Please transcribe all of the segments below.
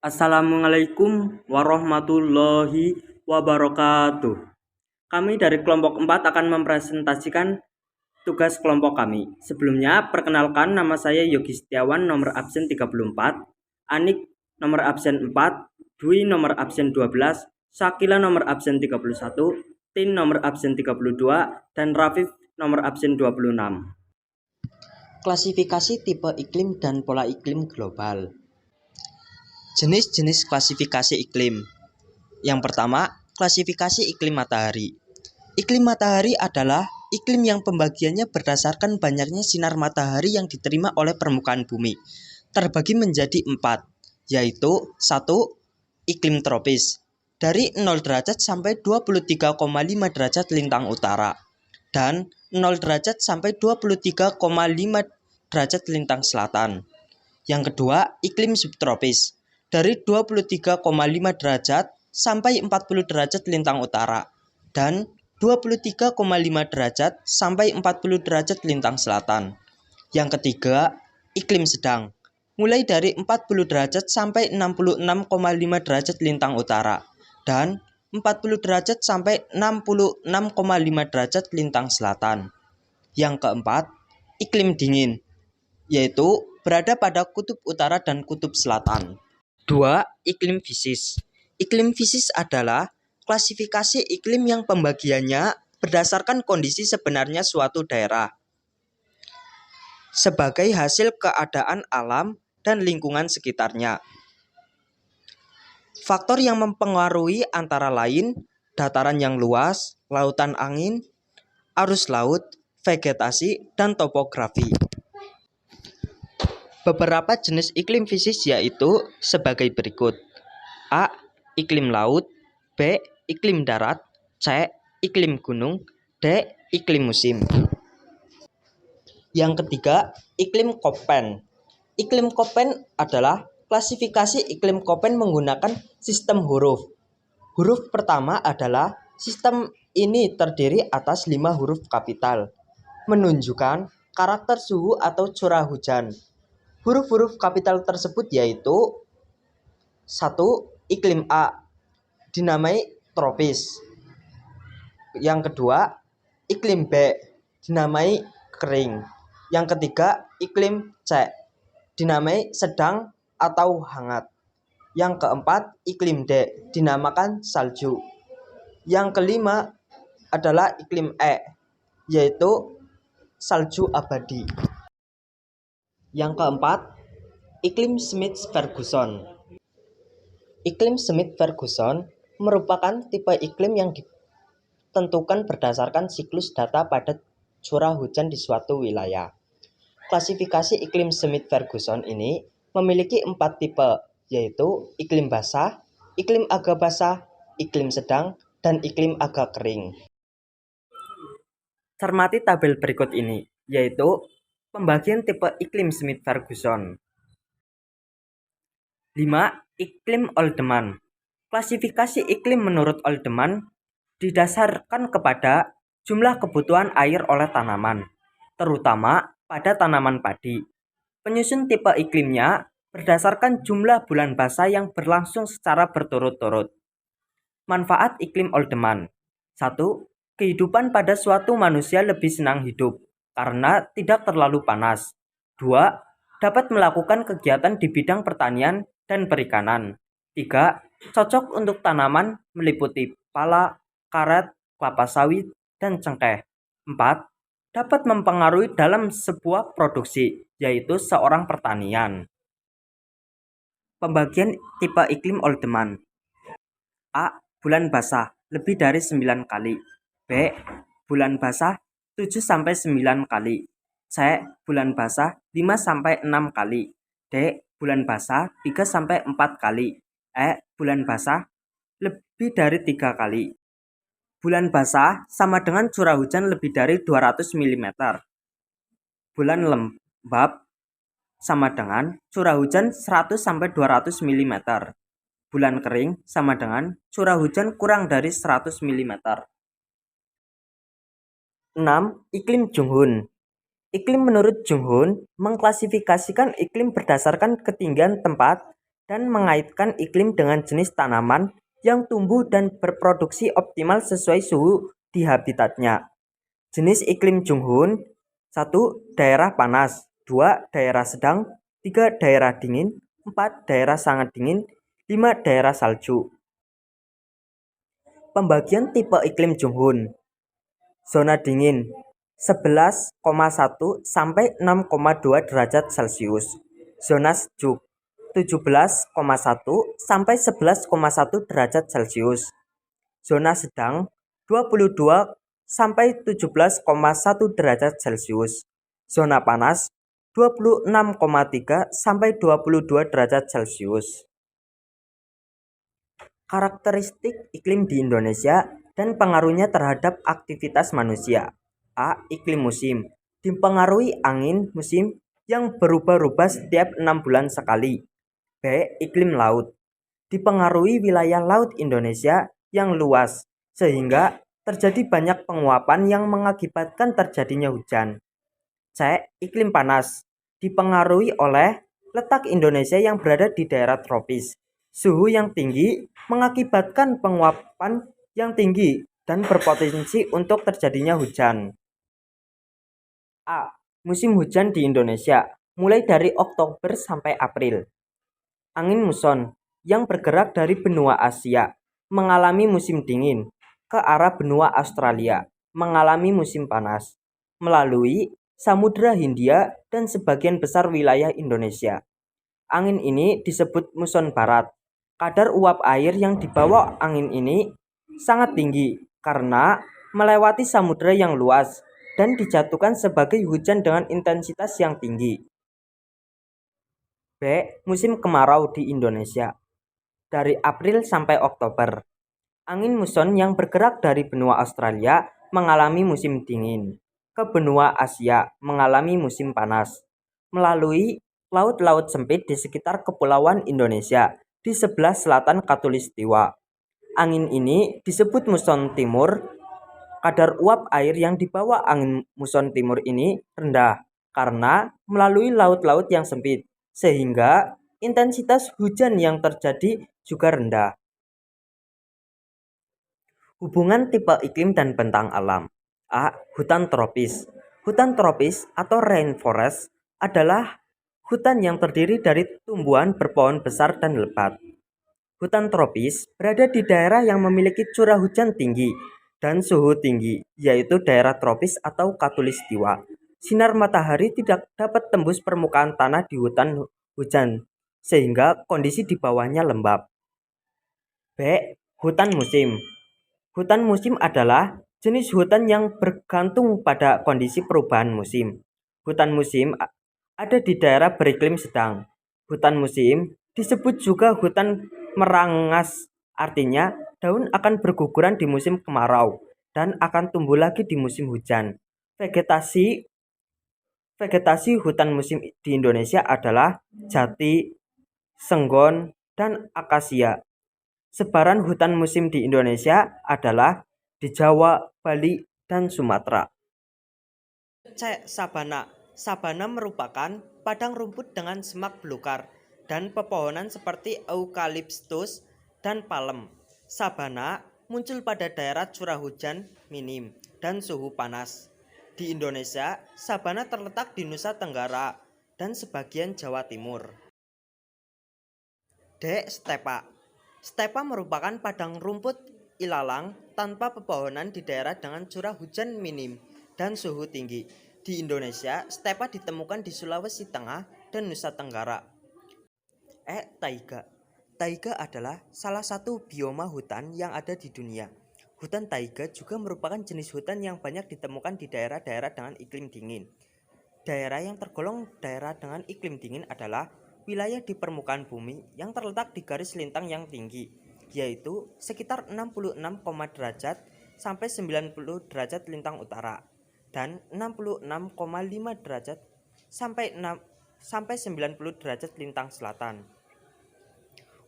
Assalamualaikum warahmatullahi wabarakatuh. Kami dari kelompok 4 akan mempresentasikan tugas kelompok kami. Sebelumnya, perkenalkan, nama saya Yogi Setiawan, nomor absen 34, Anik nomor absen 4, Dwi nomor absen 12, Syakila nomor absen 31, Tin nomor absen 32, dan Rafif nomor absen 26. Klasifikasi tipe iklim dan pola iklim global. Jenis-jenis klasifikasi iklim. Yang pertama, klasifikasi iklim matahari. Iklim matahari adalah iklim yang pembagiannya berdasarkan banyaknya sinar matahari yang diterima oleh permukaan bumi. Terbagi menjadi 4, yaitu 1. Iklim tropis, dari 0 derajat sampai 23,5 derajat lintang utara, dan 0 derajat sampai 23,5 derajat lintang selatan. Yang kedua, iklim subtropis, dari 23,5 derajat sampai 40 derajat lintang utara, dan 23,5 derajat sampai 40 derajat lintang selatan. Yang ketiga, iklim sedang, mulai dari 40 derajat sampai 66,5 derajat lintang utara, dan 40 derajat sampai 66,5 derajat lintang selatan. Yang keempat, iklim dingin, yaitu berada pada kutub utara dan kutub selatan. 2. Iklim fisis. Iklim fisis adalah klasifikasi iklim yang pembagiannya berdasarkan kondisi sebenarnya suatu daerah sebagai hasil keadaan alam dan lingkungan sekitarnya. Faktor yang mempengaruhi antara lain dataran yang luas, lautan angin, arus laut, vegetasi, dan topografi. Beberapa jenis iklim fisis yaitu sebagai berikut. A. Iklim laut. B. Iklim darat. C. Iklim gunung. D. Iklim musim. Yang ketiga, iklim Köppen. Iklim Köppen adalah klasifikasi iklim Köppen menggunakan sistem huruf. Huruf pertama adalah sistem ini terdiri atas 5 huruf kapital, menunjukkan karakter suhu atau curah hujan. Huruf-huruf kapital tersebut yaitu 1. Iklim A, dinamai tropis. Yang kedua, iklim B, dinamai kering. Yang ketiga, iklim C, dinamai sedang atau hangat. Yang keempat, iklim D, dinamakan salju. Yang kelima adalah iklim E, yaitu salju abadi. Yang keempat, iklim Smith-Ferguson. Iklim Smith-Ferguson merupakan tipe iklim yang ditentukan berdasarkan siklus data pada curah hujan di suatu wilayah. Klasifikasi iklim Smith-Ferguson ini memiliki 4 tipe, yaitu iklim basah, iklim agak basah, iklim sedang, dan iklim agak kering. Cermati tabel berikut ini, yaitu pembagian tipe iklim Smith-Ferguson. 5. Iklim Oldeman. Klasifikasi iklim menurut Oldeman didasarkan kepada jumlah kebutuhan air oleh tanaman, terutama pada tanaman padi. Penyusun tipe iklimnya berdasarkan jumlah bulan basah yang berlangsung secara berturut-turut. Manfaat iklim Oldeman. 1. Kehidupan pada suatu manusia lebih senang hidup karena tidak terlalu panas. 2. Dapat melakukan kegiatan di bidang pertanian dan perikanan. 3. Cocok untuk tanaman meliputi pala, karet, kelapa sawit, dan cengkeh. 4. Dapat mempengaruhi dalam sebuah produksi, yaitu seorang pertanian. Pembagian tipe iklim Oldeman. A. Bulan basah lebih dari 9 kali. B. Bulan basah 7-9 kali. C. Bulan basah 5-6 kali. D. Bulan basah 3-4 kali. E. Bulan basah lebih dari 3 kali. Bulan basah sama dengan curah hujan lebih dari 200 mm. Bulan lembab sama dengan curah hujan 100-200 mm. Bulan kering sama dengan curah hujan kurang dari 100 mm. 6. Iklim Junghun. Iklim menurut Junghun mengklasifikasikan iklim berdasarkan ketinggian tempat dan mengaitkan iklim dengan jenis tanaman yang tumbuh dan berproduksi optimal sesuai suhu di habitatnya. Jenis iklim Junghun: 1. Daerah panas, 2. Daerah sedang, 3. Daerah dingin, 4. Daerah sangat dingin, 5. Daerah salju. Pembagian tipe iklim Junghun: zona dingin 11,1 sampai 6,2 derajat Celcius. Zona sejuk 17,1 sampai 11,1 derajat Celcius. Zona sedang 22 sampai 17,1 derajat Celcius. Zona panas 26,3 sampai 22 derajat Celcius. Karakteristik iklim di Indonesia dan pengaruhnya terhadap aktivitas manusia. A. Iklim musim dipengaruhi angin musim yang berubah-ubah setiap 6 bulan sekali. B. Iklim laut dipengaruhi wilayah laut Indonesia yang luas sehingga terjadi banyak penguapan yang mengakibatkan terjadinya hujan. C. Iklim panas dipengaruhi oleh letak Indonesia yang berada di daerah tropis. Suhu yang tinggi mengakibatkan penguapan yang tinggi dan berpotensi untuk terjadinya hujan. A. Musim hujan di Indonesia mulai dari Oktober sampai April. Angin muson yang bergerak dari benua Asia mengalami musim dingin ke arah benua Australia mengalami musim panas melalui Samudra Hindia dan sebagian besar wilayah Indonesia. Angin ini disebut muson barat. Kadar uap air yang dibawa angin ini sangat tinggi karena melewati samudra yang luas dan dijatuhkan sebagai hujan dengan intensitas yang tinggi. B. Musim kemarau di Indonesia dari April sampai Oktober. Angin muson yang bergerak dari benua Australia mengalami musim dingin ke benua Asia mengalami musim panas melalui laut-laut sempit di sekitar kepulauan Indonesia di sebelah selatan Khatulistiwa. Angin ini disebut muson timur. Kadar uap air yang dibawa angin muson timur ini rendah karena melalui laut-laut yang sempit, sehingga intensitas hujan yang terjadi juga rendah. Hubungan tipe iklim dan bentang alam. A. Hutan tropis. Hutan tropis atau rainforest adalah hutan yang terdiri dari tumbuhan berpohon besar dan lebat. Hutan tropis berada di daerah yang memiliki curah hujan tinggi dan suhu tinggi, yaitu daerah tropis atau khatulistiwa. Sinar matahari tidak dapat tembus permukaan tanah di hutan hujan, sehingga kondisi di bawahnya lembab. B. Hutan musim. Hutan musim adalah jenis hutan yang bergantung pada kondisi perubahan musim. Hutan musim ada di daerah beriklim sedang. Hutan musim disebut juga hutan merangas, artinya daun akan berguguran di musim kemarau dan akan tumbuh lagi di musim hujan. Vegetasi hutan musim di Indonesia adalah jati, senggon, dan akasia. Sebaran hutan musim di Indonesia adalah di Jawa, Bali, dan Sumatera. C. Sabana. Sabana merupakan padang rumput dengan semak belukar dan pepohonan seperti eukaliptus dan palem. Sabana muncul pada daerah curah hujan minim dan suhu panas. Di Indonesia, sabana terletak di Nusa Tenggara dan sebagian Jawa Timur. D. Stepa. Stepa merupakan padang rumput ilalang tanpa pepohonan di daerah dengan curah hujan minim dan suhu tinggi. Di Indonesia, stepa ditemukan di Sulawesi Tengah dan Nusa Tenggara. Taiga. Taiga adalah salah satu bioma hutan yang ada di dunia. Hutan taiga juga merupakan jenis hutan yang banyak ditemukan di daerah-daerah dengan iklim dingin. Daerah yang tergolong daerah dengan iklim dingin adalah wilayah di permukaan bumi yang terletak di garis lintang yang tinggi, yaitu sekitar 66, derajat sampai 90 derajat lintang utara dan 66,5 derajat sampai 90 derajat lintang selatan.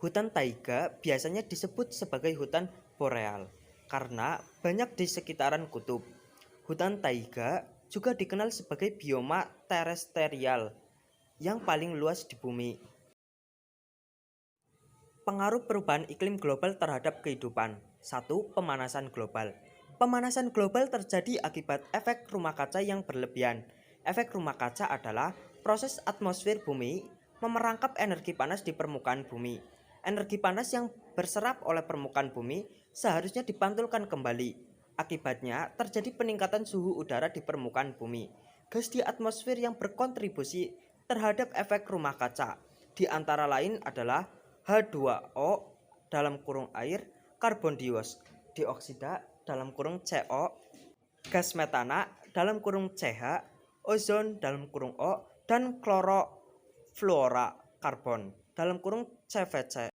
Hutan taiga biasanya disebut sebagai hutan boreal karena banyak di sekitaran kutub. Hutan taiga juga dikenal sebagai bioma terestrial yang paling luas di bumi. Pengaruh perubahan iklim global terhadap kehidupan. 1. Pemanasan global. Pemanasan global terjadi akibat efek rumah kaca yang berlebihan. Efek rumah kaca adalah proses atmosfer bumi memerangkap energi panas di permukaan bumi. Energi panas yang berserap oleh permukaan bumi seharusnya dipantulkan kembali. Akibatnya terjadi peningkatan suhu udara di permukaan bumi. Gas di atmosfer yang berkontribusi terhadap efek rumah kaca di antara lain adalah H2O dalam kurung air, karbon dioksida dalam kurung CO, gas metana dalam kurung CH, ozon dalam kurung O, dan klorofluorokarbon dalam kurung CVC.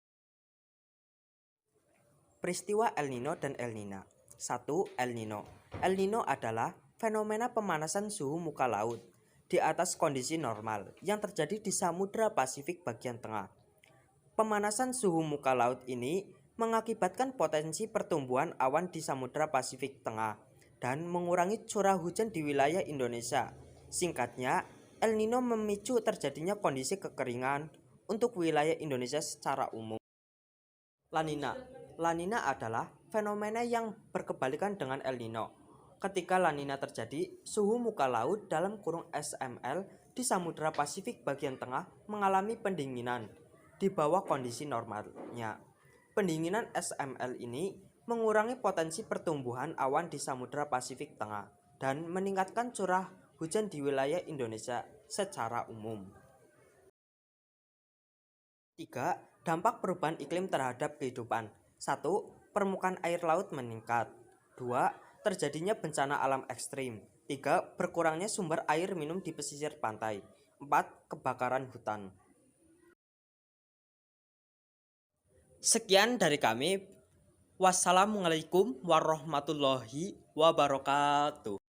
Peristiwa El Nino dan El Nina. 1. El Nino. El Nino adalah fenomena pemanasan suhu muka laut di atas kondisi normal yang terjadi di Samudra Pasifik bagian tengah. Pemanasan suhu muka laut ini mengakibatkan potensi pertumbuhan awan di Samudra Pasifik Tengah dan mengurangi curah hujan di wilayah Indonesia. Singkatnya, El Nino memicu terjadinya kondisi kekeringan untuk wilayah Indonesia secara umum. La Nina. La Nina adalah fenomena yang berkebalikan dengan El Nino. Ketika La Nina terjadi, suhu muka laut dalam kurung SML di Samudra Pasifik bagian tengah mengalami pendinginan di bawah kondisi normalnya. Pendinginan SML ini mengurangi potensi pertumbuhan awan di Samudra Pasifik Tengah dan meningkatkan curah hujan di wilayah Indonesia secara umum. 3. Dampak perubahan iklim terhadap kehidupan. 1. Permukaan air laut meningkat. 2. Terjadinya bencana alam ekstrim. 3. Berkurangnya sumber air minum di pesisir pantai. 4. Kebakaran hutan. Sekian dari kami. Wassalamualaikum warahmatullahi wabarakatuh.